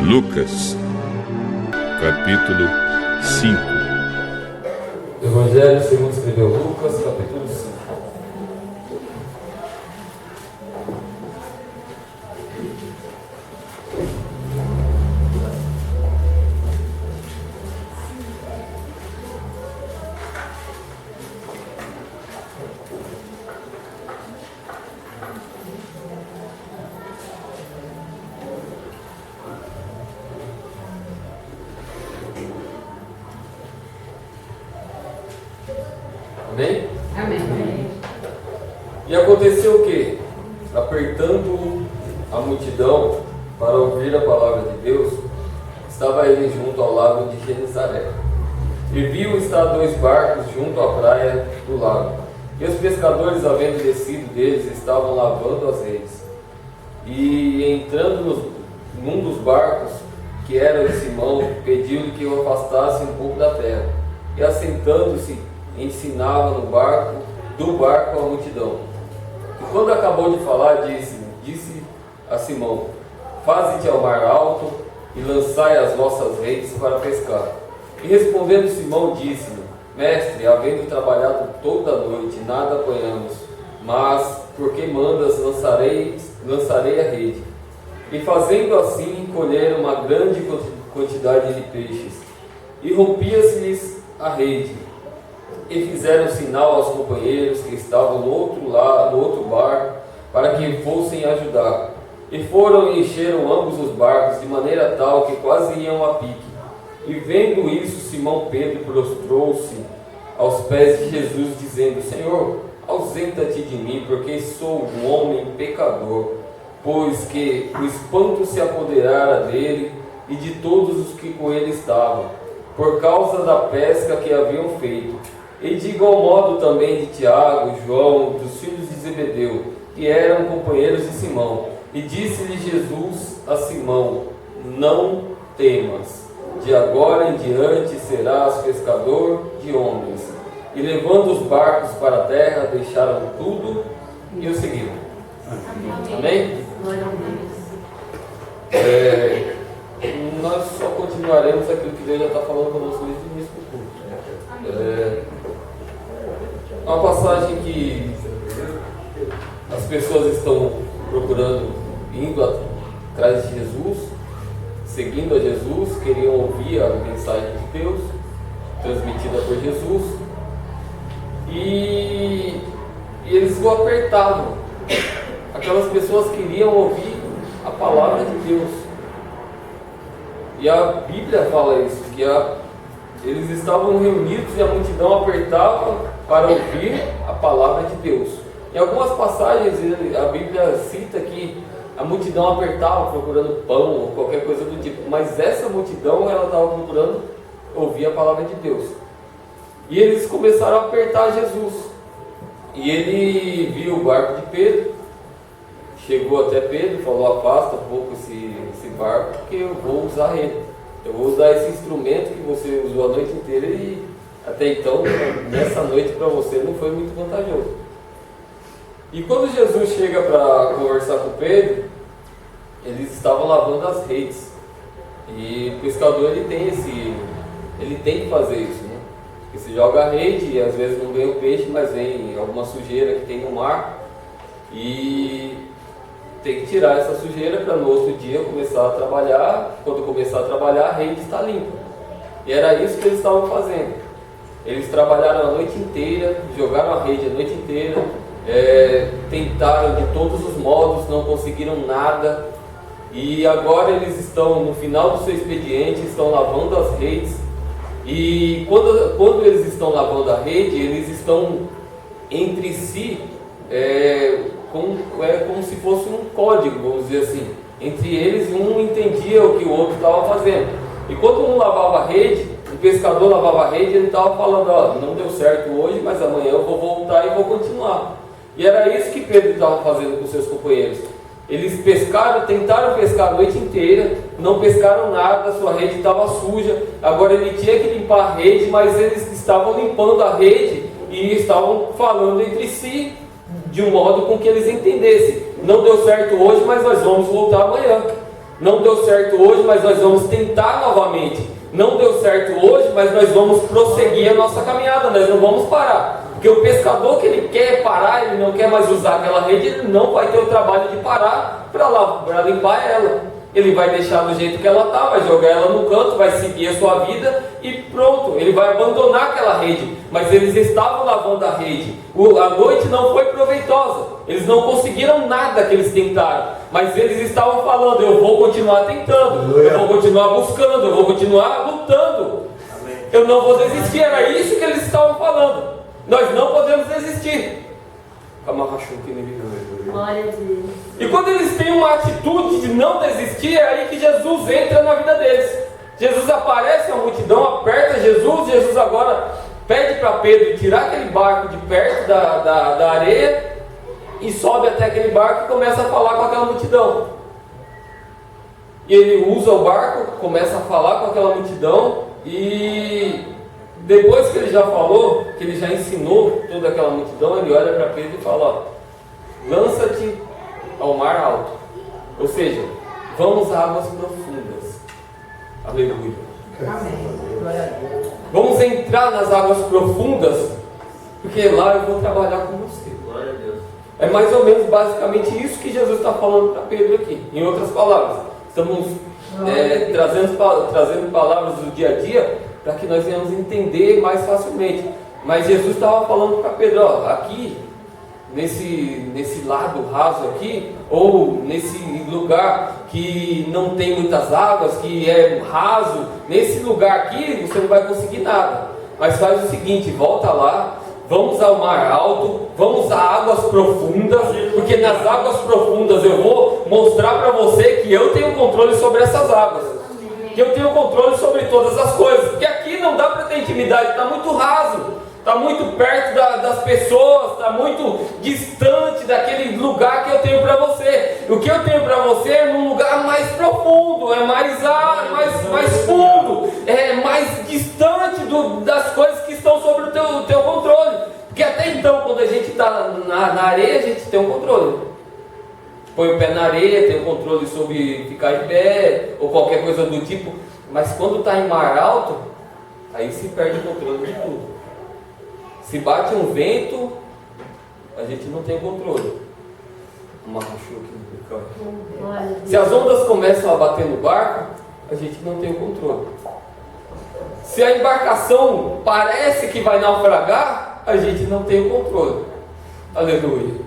Lucas, capítulo 5. Evangelho segundo escreveu Lucas, capítulo 5. Amém? Amém. E aconteceu o que? Apertando a multidão para ouvir a palavra de Deus, estava ele junto ao lago de Genezaré. E viu estar 2 barcos junto à praia do lago. E os pescadores, havendo descido deles, estavam lavando as redes. E entrando num dos barcos, que era o de Simão, pediu-lhe que o afastasse um pouco da terra. E assentando-se, ensinava do barco a multidão. E quando acabou de falar, disse a Simão: faze-te ao mar alto e lançai as vossas redes para pescar. E respondendo Simão, disse-lhe: mestre, havendo trabalhado toda a noite, nada apanhamos, mas porque mandas, lançarei a rede. E fazendo assim, colheram uma grande quantidade de peixes, e rompia-se-lhes a rede. E fizeram sinal aos companheiros que estavam no outro barco, para que fossem ajudar. E foram e encheram ambos os barcos, de maneira tal que quase iam a pique. E vendo isso, Simão Pedro prostrou-se aos pés de Jesus, dizendo: Senhor, ausenta-te de mim, porque sou um homem pecador. Pois que o espanto se apoderara dele e de todos os que com ele estavam, por causa da pesca que haviam feito. E de igual modo também de Tiago, João, dos filhos de Zebedeu, que eram companheiros de Simão. E disse-lhe Jesus a Simão: não temas, de agora em diante serás pescador de homens. E levando os barcos para a terra, deixaram tudo e o seguiram. Amém? Glória a Deus. Nós só continuaremos aquilo que Deus já está falando conosco desde o início do culto. Uma passagem que as pessoas estão procurando, indo atrás de Jesus, seguindo a Jesus, queriam ouvir a mensagem de Deus transmitida por Jesus, e eles o apertavam. Aquelas pessoas queriam ouvir a palavra de Deus. E a Bíblia fala isso, que eles estavam reunidos e a multidão apertava para ouvir a palavra de Deus. Em algumas passagens a Bíblia cita que a multidão apertava procurando pão ou qualquer coisa do tipo, mas essa multidão ela estava procurando ouvir a palavra de Deus. E eles começaram a apertar Jesus. E ele viu o barco de Pedro, chegou até Pedro e falou: afasta um pouco esse barco, porque eu vou usar a rede. Eu vou usar esse instrumento que você usou a noite inteira e até então, nessa noite para você não foi muito vantajoso. E quando Jesus chega para conversar com Pedro, eles estavam lavando as redes. E o pescador ele tem que fazer isso, né? Porque você joga a rede e às vezes não vem o peixe, mas vem alguma sujeira que tem no mar. E tem que tirar essa sujeira para no outro dia começar a trabalhar. Quando começar a trabalhar, a rede está limpa. E era isso que eles estavam fazendo. Eles trabalharam a noite inteira, jogaram a rede a noite inteira, tentaram de todos os modos, não conseguiram nada. E agora eles estão no final do seu expediente, estão lavando as redes. E quando eles estão lavando a rede, eles estão entre si, como se fosse um código, vamos dizer assim. Entre eles, um entendia o que o outro estava fazendo. E quando um lavava a rede, o pescador lavava a rede, ele estava falando: ó, não deu certo hoje, mas amanhã eu vou voltar e vou continuar. E era isso que Pedro estava fazendo com seus companheiros. Eles pescaram, tentaram pescar a noite inteira, não pescaram nada, sua rede estava suja. Agora ele tinha que limpar a rede, mas eles estavam limpando a rede e estavam falando entre si de um modo com que eles entendessem: não deu certo hoje, mas nós vamos voltar amanhã. Não deu certo hoje, mas nós vamos tentar novamente. Não deu certo hoje, mas nós vamos prosseguir a nossa caminhada, nós não vamos parar. Porque o pescador que ele quer parar, ele não quer mais usar aquela rede, ele não vai ter o trabalho de parar para limpar ela. Ele vai deixar do jeito que ela está, vai jogar ela no canto, vai seguir a sua vida e pronto, ele vai abandonar aquela rede. Mas eles estavam lavando a rede. A noite não foi proveitosa, eles não conseguiram nada que eles tentaram, mas eles estavam falando: eu vou continuar tentando, eu vou continuar buscando, eu vou continuar lutando, eu não vou desistir. Era isso que eles estavam falando. Nós não podemos desistir. Glória a Deus. E quando eles têm uma atitude de não desistir, é aí que Jesus entra na vida deles. Jesus aparece, a multidão aperta Jesus agora pede para Pedro tirar aquele barco de perto da areia e sobe até aquele barco e começa a falar com aquela multidão. E ele usa o barco, começa a falar com aquela multidão, e depois que ele já falou, que ele já ensinou toda aquela multidão, ele olha para Pedro e fala: ó, lança-te ao mar alto. Ou seja, vamos a águas profundas. Aleluia. Vamos entrar nas águas profundas, porque lá eu vou trabalhar com você. Glória a Deus. É mais ou menos basicamente isso que Jesus está falando para Pedro aqui. Em outras palavras, estamos trazendo palavras do dia a dia para que nós venhamos entender mais facilmente. Mas Jesus estava falando para Pedro: ó, aqui nesse lado raso aqui, ou nesse lugar que não tem muitas águas, que é raso, nesse lugar aqui você não vai conseguir nada. Mas faz o seguinte: volta lá, vamos ao mar alto, vamos a águas profundas, porque nas águas profundas eu vou mostrar para você que eu tenho controle sobre essas águas, que eu tenho controle sobre todas as coisas. Porque aqui não dá para ter intimidade, está muito raso, está muito perto das pessoas, está muito distante daquele lugar que eu tenho para você. O que eu tenho para você é num lugar mais profundo, é mais fundo, é mais distante das coisas que estão sobre o teu controle. Porque até então, quando a gente está na areia, a gente tem um controle. Põe o pé na areia, tem um controle sobre ficar em pé, ou qualquer coisa do tipo. Mas quando está em mar alto, aí se perde o controle de tudo. Se bate um vento, a gente não tem controle. Se as ondas começam a bater no barco, a gente não tem o controle. Se a embarcação parece que vai naufragar, a gente não tem o controle. Aleluia.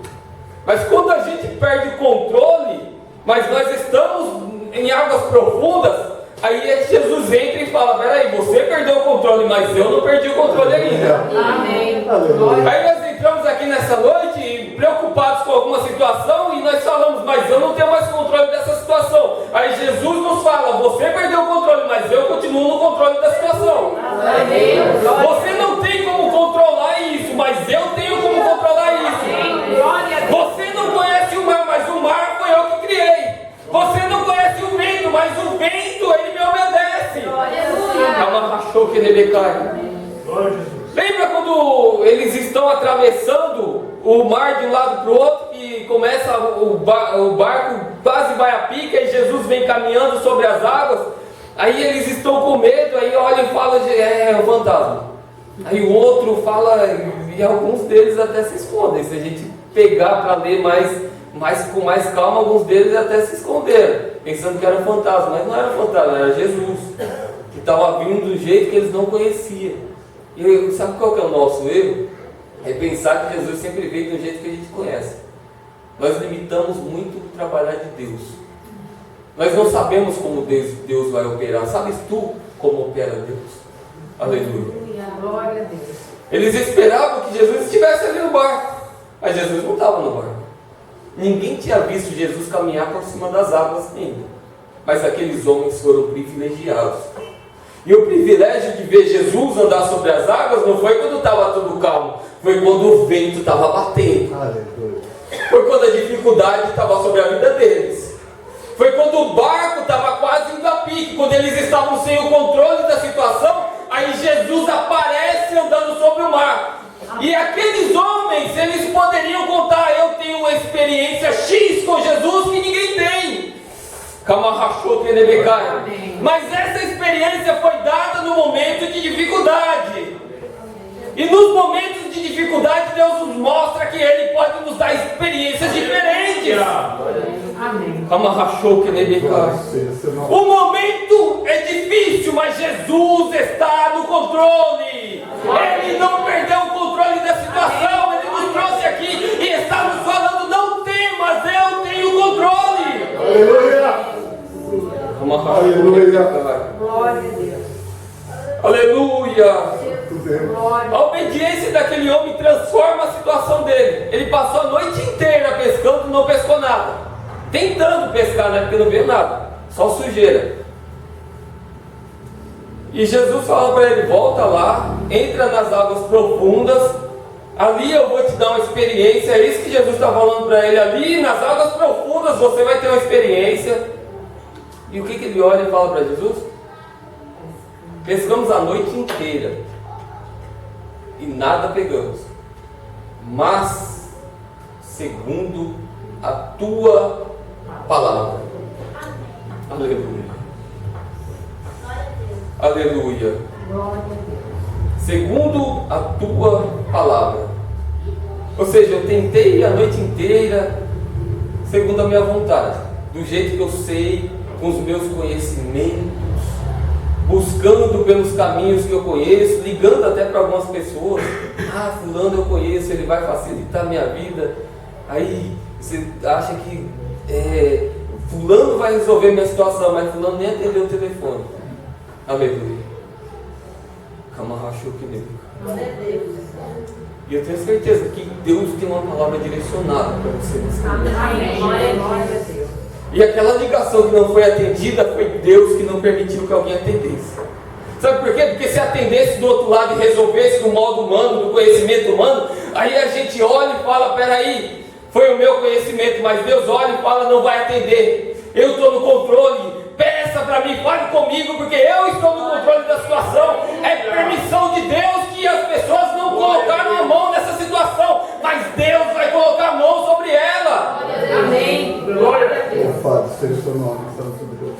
Mas quando a gente perde o controle, mas nós estamos em águas profundas, aí é que Jesus entra e fala: peraí, você perdeu o controle, mas eu não perdi o controle ainda. Amém. Aí nós entramos aqui nessa noite preocupados com alguma situação e nós falamos: mas eu não tenho mais controle dessa situação. Aí Jesus nos fala: você perdeu o controle, mas eu continuo no controle da situação. Amém. Você não tem como controlar isso, mas eu tenho como controlar isso. Você não conhece o mar, mas o mar foi eu que criei. Você não conhece o vento, mas o vento, ele me obedece. Achou que ele decai. Lembra quando eles estão atravessando o mar de um lado para o outro e começa o barco quase vai a pique, e Jesus vem caminhando sobre as águas? Aí eles estão com medo, aí olha e fala: é um fantasma. Aí o outro fala, e alguns deles até se escondem. Se a gente pegar para ler com mais calma, alguns deles até se esconderam, pensando que era um fantasma. Mas não era fantasma, era Jesus, que estava vindo do jeito que eles não conheciam. E sabe qual que é o nosso erro? É pensar que Jesus sempre veio do jeito que a gente conhece. Nós limitamos muito o trabalhar de Deus. Nós não sabemos como Deus vai operar. Sabes tu como opera Deus? Aleluia. Glória a Deus. Eles esperavam que Jesus estivesse ali no barco, mas Jesus não estava no barco. Ninguém tinha visto Jesus caminhar por cima das águas ainda. Mas aqueles homens foram privilegiados. E o privilégio de ver Jesus andar sobre as águas não foi quando estava tudo calmo, foi quando o vento estava batendo. Foi quando a dificuldade estava sobre a vida deles. Foi quando o barco estava quase indo a pique, quando eles estavam sem o controle da situação. Aí Jesus aparece andando sobre o mar. E aqueles homens, eles poderiam contar: eu tenho uma experiência X com Jesus que ninguém tem. Mas essa experiência foi dada no momento de dificuldade. E nos momentos de dificuldade, Deus nos mostra que Ele pode nos dar experiências diferentes. Amém. O momento é difícil, mas Jesus está no controle. Ele não perdeu o controle da situação. Ele nos trouxe aqui e está nos falando: não temas, eu tenho o controle. Aleluia. Glória a Deus. Aleluia. Glória. A obediência daquele homem transforma a situação dele. Ele passou a noite inteira pescando e não pescou nada. Tentando pescar, né? Porque não veio nada, só sujeira. E Jesus fala para ele: volta lá, entra nas águas profundas, ali eu vou te dar uma experiência. É isso que Jesus está falando para ele: ali nas águas profundas você vai ter uma experiência. E o que ele olha e fala para Jesus? Pescamos a noite inteira e nada pegamos, mas segundo a tua palavra. Aleluia. Aleluia. Glória a Deus. Segundo a tua palavra. Ou seja, eu tentei a noite inteira segundo a minha vontade, do jeito que eu sei, com os meus conhecimentos, buscando pelos caminhos que eu conheço, ligando até para algumas pessoas: ah, fulano eu conheço, ele vai facilitar a minha vida. Aí você acha que fulano vai resolver minha situação, mas fulano nem atendeu o telefone. Aleluia. E eu tenho certeza que Deus tem uma palavra direcionada para você nesse momento. Amém. Glória a Deus. E aquela ligação que não foi atendida, foi Deus que não permitiu que alguém atendesse. Sabe por quê? Porque se atendesse do outro lado e resolvesse do modo humano, do conhecimento humano, aí a gente olha e fala: peraí, foi o meu conhecimento, mas Deus olha e fala: não vai atender. Eu estou no controle, peça para mim, fale comigo, porque eu estou no controle da situação. É permissão de Deus que as pessoas não colocaram a mão nessa situação, mas Deus vai colocar a mão sobre ela. Amém. Glória a Deus. Louvado seja o seu nome, Santo Deus.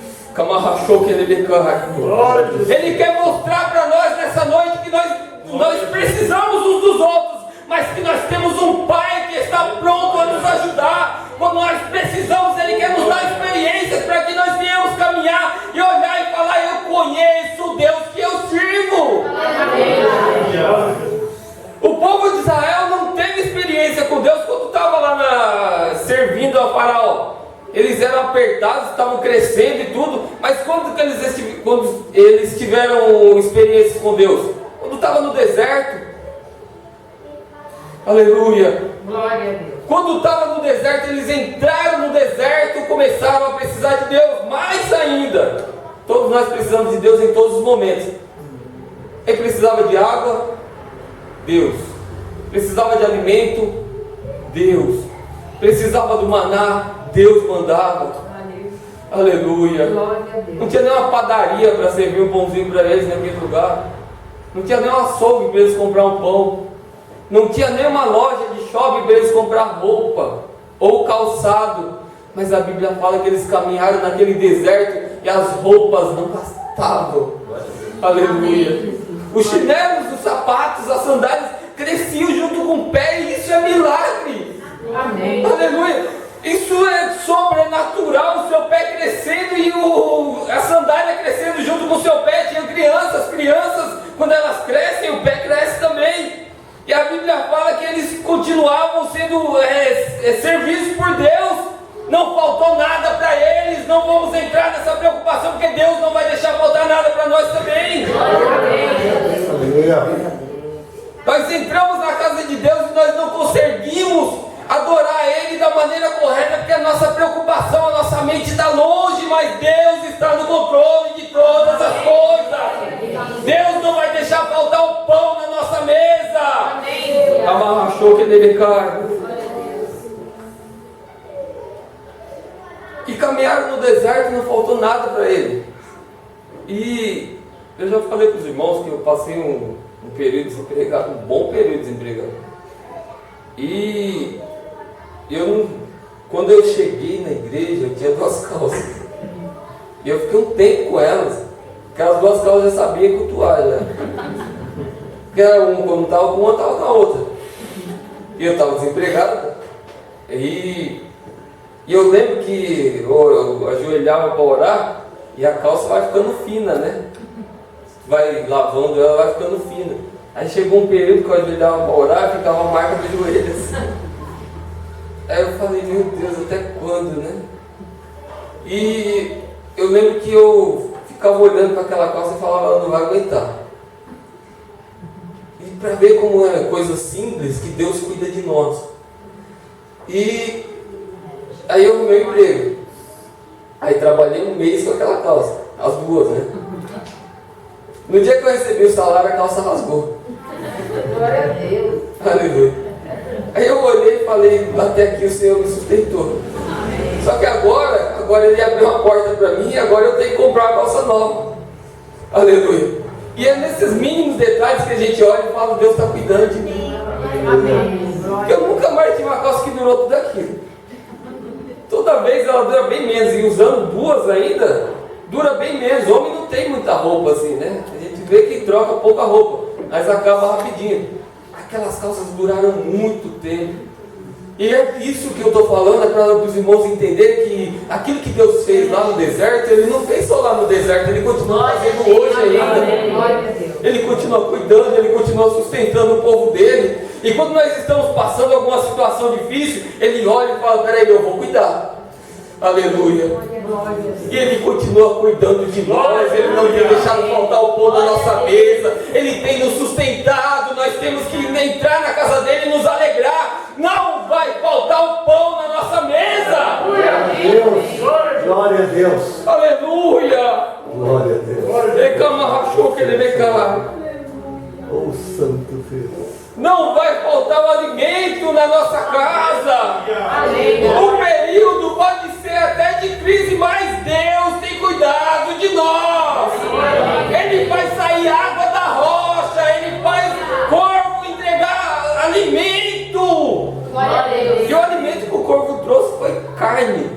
Ele quer mostrar para nós nessa noite que nós precisamos uns dos outros, mas que nós temos um Pai que está pronto a nos ajudar. Quando nós precisamos, Ele quer nos dar experiências para que nós venhamos caminhar e olhar e falar: eu conheço o Deus que eu sirvo. O povo de Israel não teve experiência com Deus quando estava lá servindo a Faraó. Eles eram apertados, estavam crescendo e tudo, mas quando eles tiveram experiências com Deus? Quando estava no deserto. Aleluia. Glória a Deus. Quando estava no deserto, eles entraram no deserto, começaram a precisar de Deus, mais ainda. Todos nós precisamos de Deus em todos os momentos. Ele precisava de água, Deus. Precisava de alimento, Deus. Precisava do maná, Deus mandava. Aleluia. Glória a Deus. Não tinha nem uma padaria para servir um pãozinho para eles naquele lugar. Não tinha nem um açougue para eles comprar um pão. Não tinha nem uma loja de shopping para eles comprar roupa ou calçado. Mas a Bíblia fala que eles caminharam naquele deserto e as roupas não bastavam. Aleluia. Os chinelos, os sapatos, as sandálias cresciam junto com o pé, e isso é milagre. Amém. Aleluia. Isso é sobrenatural, o seu pé crescendo e a sandália crescendo junto com o seu pé. Tinha crianças, quando elas crescem, o pé cresce também. E a Bíblia fala que eles continuavam sendo servidos por Deus. Não faltou nada para eles. Não vamos entrar nessa preocupação, porque Deus não vai deixar faltar nada para nós também. Aleluia. Nós entramos na casa de Deus e nós não conseguimos adorar Ele da maneira correta, porque a nossa preocupação, a nossa mente está longe, mas Deus está no controle de todas as coisas. Deus não vai deixar faltar o pão na nossa mesa. Amarrachou que dele cai. E caminharam no deserto e não faltou nada para ele. E eu já falei para os irmãos que eu passei um período desempregado, um bom período desempregado. E quando eu cheguei na igreja, eu tinha 2 calças. E eu fiquei um tempo com elas, porque as duas calças já sabiam cultuar já. Porque era uma quando estava com uma, estava com a outra. E eu estava desempregado. E eu lembro que eu ajoelhava para orar e a calça vai ficando fina, né? Vai lavando ela, vai ficando fina. Aí chegou um período que eu ajoelhava para orar e ficava uma marca de joelhos. Aí eu falei, meu Deus, até quando, né? E eu lembro que eu ficava olhando para aquela calça e falava, ela não vai aguentar. E para ver como é coisa simples que Deus cuida de nós. E aí eu arrumei um emprego. Aí trabalhei um mês com aquela calça, as duas, né? No dia que eu recebi o salário, a calça rasgou. Glória a Deus. Aleluia. Aí eu olhei e falei, até aqui o Senhor me sustentou. Só que agora Ele abriu uma porta para mim e agora eu tenho que comprar uma calça nova. Aleluia. E é nesses mínimos detalhes que a gente olha e fala, Deus está cuidando de mim. Amém. Porque eu nunca mais tive uma calça que durou tudo aquilo. Toda vez ela dura bem menos, e usando duas ainda, dura bem menos. O homem não tem muita roupa assim, né? A gente vê que troca pouca roupa, mas acaba rapidinho. Aquelas calças duraram muito tempo. E é isso que eu estou falando, é para os irmãos entenderem que aquilo que Deus fez lá no deserto, Ele não fez só lá no deserto, Ele continua fazendo hoje ainda. Ele continua cuidando, Ele continua sustentando o povo dele. E quando nós estamos passando alguma situação difícil, Ele olha e fala, peraí, eu vou cuidar. Aleluia. E Ele continua cuidando de nós, Ele não tem deixado faltar o pão na nossa mesa, Ele tem nos sustentado, nós temos que entrar na casa dele e nos alegrar. Não vai faltar o pão na nossa mesa. Glória a Deus. Glória a Deus. Aleluia. Glória a Deus. Recama rachou que ele vem cá. Oh, Santo Deus. Não vai faltar o alimento na nossa casa. O período pode ser até de crise, mas Deus tem cuidado de nós. Ele faz sair água da rocha, Ele faz corvo entregar alimento. E o alimento que o corvo trouxe foi carne.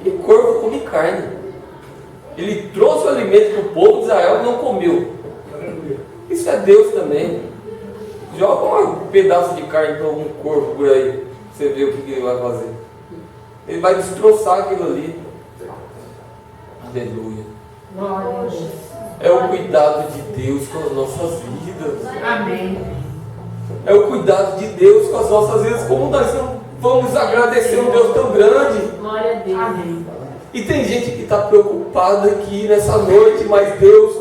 E o corvo come carne. Ele trouxe o alimento que o povo de Israel não comeu. Isso é Deus também. Joga um pedaço de carne para um corvo por aí, você vê o que ele vai fazer. Ele vai destroçar aquilo ali. Aleluia. É o cuidado de Deus com as nossas vidas. Amém. É o cuidado de Deus com as nossas vidas. Como nós não vamos agradecer um Deus tão grande? Glória a Deus. Amém. E tem gente que está preocupada aqui nessa noite, mas Deus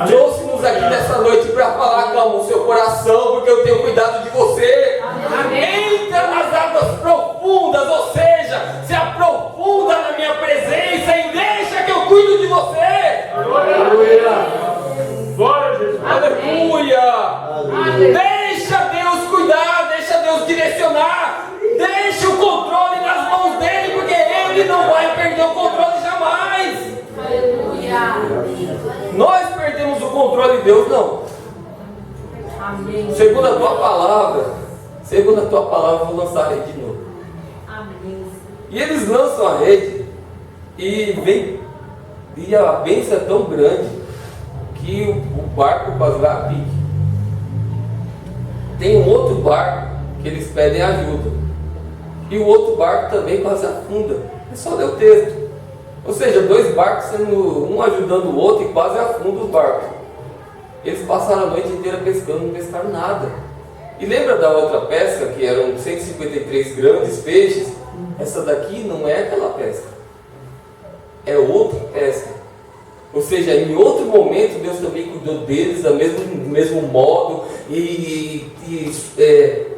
trouxe-nos aqui nessa noite para falar, calma o seu coração, porque eu tenho cuidado de você. Amém. Entra nas águas profundas, ou seja, se aprofunda na minha presença e deixa que eu cuido de você. Aleluia. Glória a Jesus. Aleluia. Aleluia. Deixa Deus cuidar, deixa Deus direcionar, deixa o controle nas mãos dele, porque ele não vai perder o controle jamais. Aleluia. Nós perdemos o controle de Deus, não. Amém. Segundo a tua palavra, vou lançar a rede de novo. Amém. E eles lançam a rede e a bênção é tão grande que o barco quase vai a pique. Tem um outro barco que eles pedem ajuda. E o outro barco também quase afunda. É só ler o texto. Ou seja, dois barcos sendo um ajudando o outro e quase afunda os barcos. Eles passaram a noite inteira pescando, não pescaram nada. E lembra da outra pesca, que eram 153 grandes peixes? Essa daqui não é aquela pesca. É outra pesca. Ou seja, em outro momento Deus também cuidou deles do mesmo modo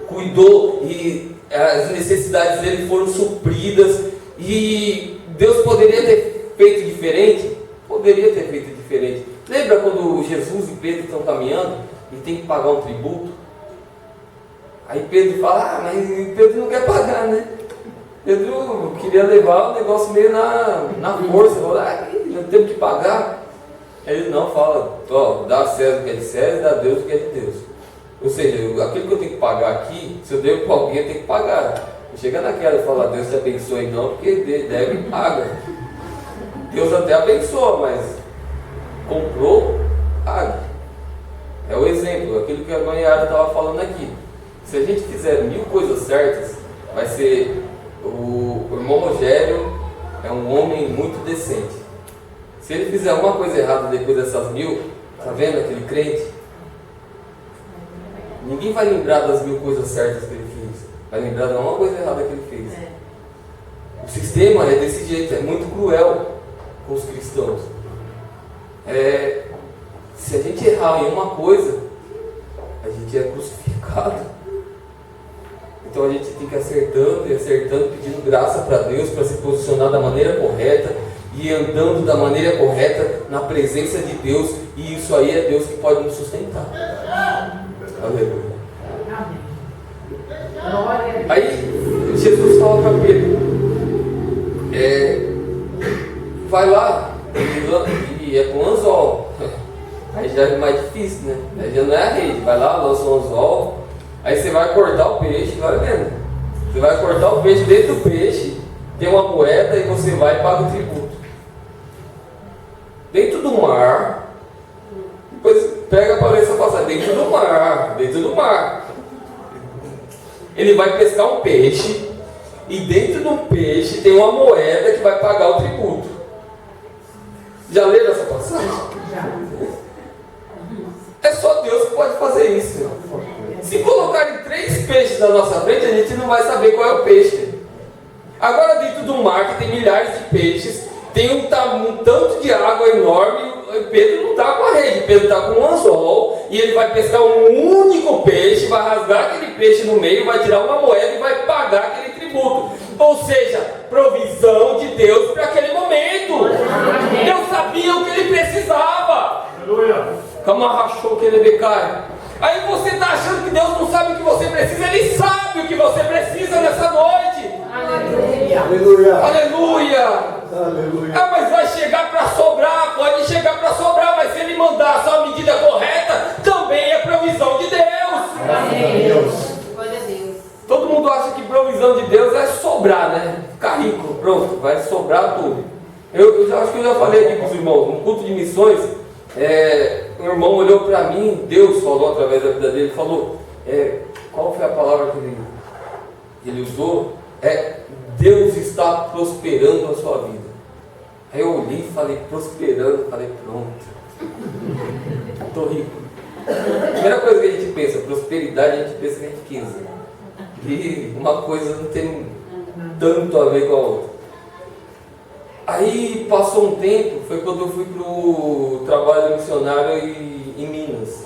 cuidou e as necessidades dele foram supridas. E Deus poderia ter feito diferente? Poderia ter feito diferente. Lembra quando Jesus e Pedro estão caminhando e tem que pagar um tributo? Aí Pedro fala, mas Pedro não quer pagar, né? Pedro queria levar o negócio meio na força, nós temos que pagar. Ele não fala, dá a César o que é de César, dá a Deus o que é de Deus. Ou seja, aquilo que eu tenho que pagar aqui, se eu devo para alguém, eu tenho que pagar. Não chega naquela e fala, Deus te abençoe não, porque deve e paga. Deus até abençoa, mas comprou, pague. É o exemplo, aquilo que a Goiara estava falando aqui. Se a gente fizer 1000 coisas certas, vai ser o irmão Rogério é um homem muito decente. Se ele fizer uma coisa errada depois dessas 1000, tá vendo aquele crente? Ninguém vai lembrar das 1000 coisas certas que ele fez. Vai lembrar de uma coisa errada que ele fez. O sistema é desse jeito, é muito cruel com os cristãos. Se a gente errar em uma coisa, a gente é crucificado. Então a gente tem que ir acertando e acertando, pedindo graça para Deus para se posicionar da maneira correta e andando da maneira correta na presença de Deus, e isso aí é Deus que pode nos sustentar. Aleluia. Aí Jesus fala para Pedro, vai lá, e é com anzol. Aí já é mais difícil, né? Aí já não é a rede, vai lá, lança um anzol, aí você vai cortar o peixe, vai vendo? Você vai cortar o peixe, dentro do peixe tem uma moeda e você vai e paga o tributo. Dentro do mar, depois pega para essa passagem, dentro do mar. Ele vai pescar um peixe e dentro do peixe tem uma moeda que vai pagar o tributo. Já leram essa passagem? É só Deus que pode fazer isso. Se colocarem 3 peixes na nossa frente, a gente não vai saber qual é o peixe. Agora dentro do mar, que tem milhares de peixes, tem um tanto de água enorme, Pedro não está com a rede, Pedro está com um anzol, e ele vai pescar um único peixe, vai rasgar aquele peixe no meio, vai tirar uma moeda e vai pagar aquele tributo. Ou seja, provisão de Deus para aquele momento. Deus sabia o que ele precisava. Camarrachou que ele decai. Aí você está achando que Deus não sabe o que você precisa? Ele sabe o que você precisa nessa noite. Aleluia. Aleluia. Aleluia. Ah, mas vai chegar para sobrar, pode chegar para sobrar, mas se ele mandar só a medida correta, também é provisão de Deus. Glória a Deus. Todo mundo acha que provisão de Deus é sobrar, né? Ficar rico, pronto, vai sobrar tudo. Eu acho que eu já falei aqui com os irmãos, no culto de missões, um irmão olhou para mim, Deus falou através da vida dele, falou, qual foi a palavra que ele usou? Deus está prosperando a sua vida. Aí eu olhei e falei, prosperando, falei, pronto, estou rico. A primeira coisa que a gente pensa, prosperidade, a gente pensa em riqueza. E uma coisa não tem tanto a ver com a outra. Aí passou um tempo, foi quando eu fui para o trabalho missionário em Minas.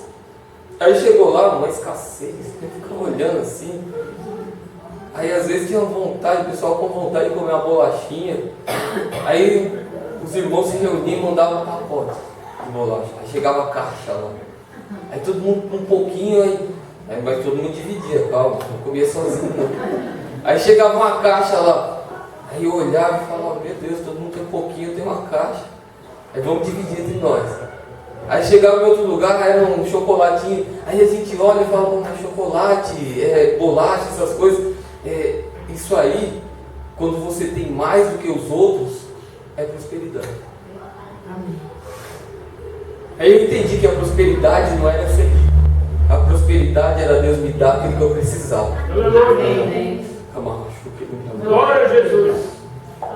Aí chegou lá, uma escassez, eu ficava olhando assim. Aí às vezes tinha vontade, o pessoal com vontade de comer uma bolachinha. Aí os irmãos se reuniam e mandavam um pacote de bolacha. Aí chegava a caixa lá. Aí todo mundo com um pouquinho, mas todo mundo dividia, calma, não comia sozinho não. Aí chegava uma caixa lá. Aí eu olhava e falava, meu Deus, todo mundo tem um pouquinho, tem uma caixa. Aí vamos dividir entre nós. Aí chegava em outro lugar, era um chocolatinho. Aí a gente olha e fala, chocolate, bolacha, essas coisas. Isso aí, quando você tem mais do que os outros, é prosperidade. Aí eu entendi que a prosperidade não era ser rico. A prosperidade era Deus me dar aquilo que eu precisava. Glória a Jesus.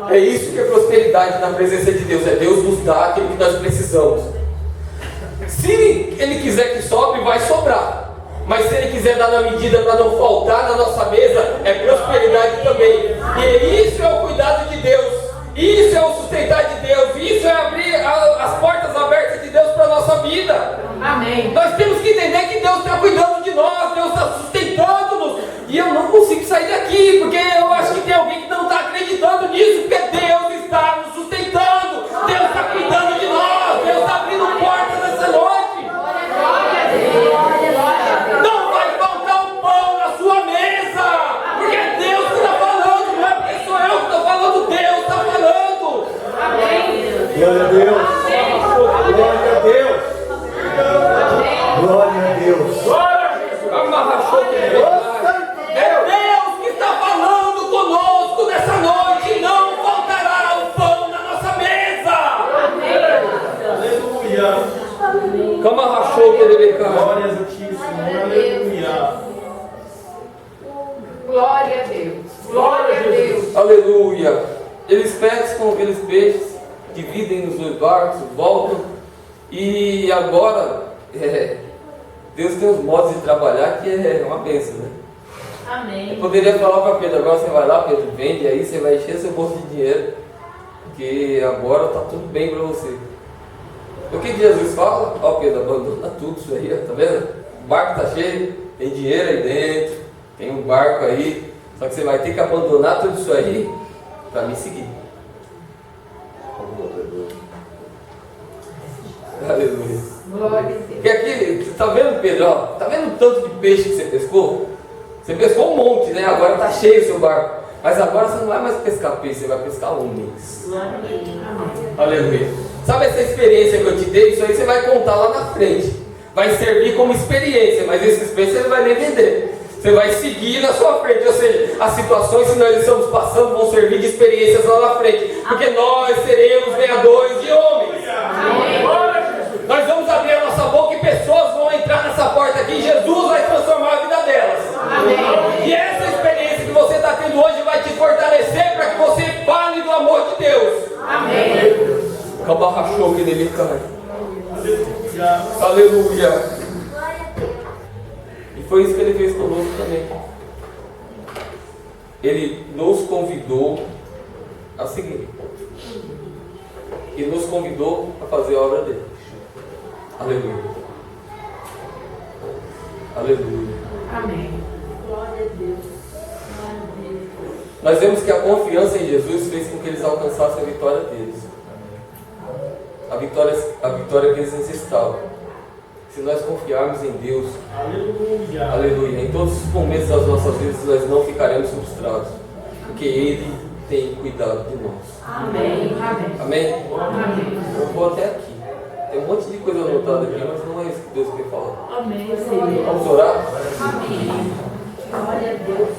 É isso que é prosperidade na presença de Deus. É Deus nos dar aquilo que nós precisamos. Se Ele quiser que sobre, vai sobrar. Mas se Ele quiser dar na medida para não faltar na nossa mesa, é prosperidade também. E isso é o cuidado de Deus. Isso é o sustentar de Deus. Isso é abrir as portas abertas de Deus para a nossa vida. Amém. Nós temos que entender que Deus está cuidando de nós. Deus está sustentando-nos. E eu não consigo sair daqui, porque eu acho que tem alguém que não está acreditando nisso, porque Deus está nos sustentando. Deus está cuidando de nós. Deus está abrindo portas nessa noite. Glória a Deus. Não vai faltar um pão na sua mesa, porque é Deus que está falando, não é porque sou eu que estou falando, Deus está falando. Amém. Glória a Deus. Cama rachou que ele cai. Glórias a ti, Senhor. Aleluia. Glória a Deus. Glória a Deus. Aleluia. Eles pescam aqueles peixes, dividem nos dois barcos, voltam. E agora, Deus tem uns modos de trabalhar que é uma bênção, né? Amém. Eu poderia falar para Pedro, agora você vai lá, Pedro, vende aí, você vai encher seu bolso de dinheiro, porque agora está tudo bem para você. O que Jesus fala? Ó, Pedro, abandona tudo isso aí, ó, tá vendo? O barco está cheio, tem dinheiro aí dentro, tem um barco aí, só que você vai ter que abandonar tudo isso aí para me seguir. Aleluia. Glória a Deus. Porque aqui, você está vendo, Pedro, ó, tá vendo o tanto de peixe que você pescou? Você pescou um monte, né? Agora está cheio o seu barco. Mas agora você não vai mais pescar peixe, você vai pescar homens. Aleluia. Sabe essa experiência que eu te dei? Isso aí você vai contar lá na frente. Vai servir como experiência, mas essa experiência você não vai nem vender. Você vai seguir na sua frente. Ou seja, as situações que nós estamos passando vão servir de experiências lá na frente. Porque nós seremos ganhadores de homens. Nós vamos abrir a nossa boca e pessoas vão entrar nessa porta aqui e Jesus vai transformar a vida delas. Amém. E essa experiência que você está tendo hoje vai te fortalecer para que você fale do amor de Deus. Amém. Cabarrachou que ele cai. Aleluia. Aleluia. E foi isso que ele fez conosco também. Ele nos convidou a seguir. Ele nos convidou a fazer a obra dele. Aleluia. Aleluia. Amém. Nós vemos que a confiança em Jesus fez com que eles alcançassem a vitória deles. A vitória que eles necessitavam. Se nós confiarmos em Deus, Aleluia. aleluia, em todos os momentos das nossas vidas nós não ficaremos frustrados, porque Ele tem cuidado de nós. Amém. Amém. Amém? Amém. Eu vou até aqui. Tem um monte de coisa anotada aqui, mas não é isso que Deus quer falar. Amém, Senhor. Vamos orar? Amém. Glória a Deus.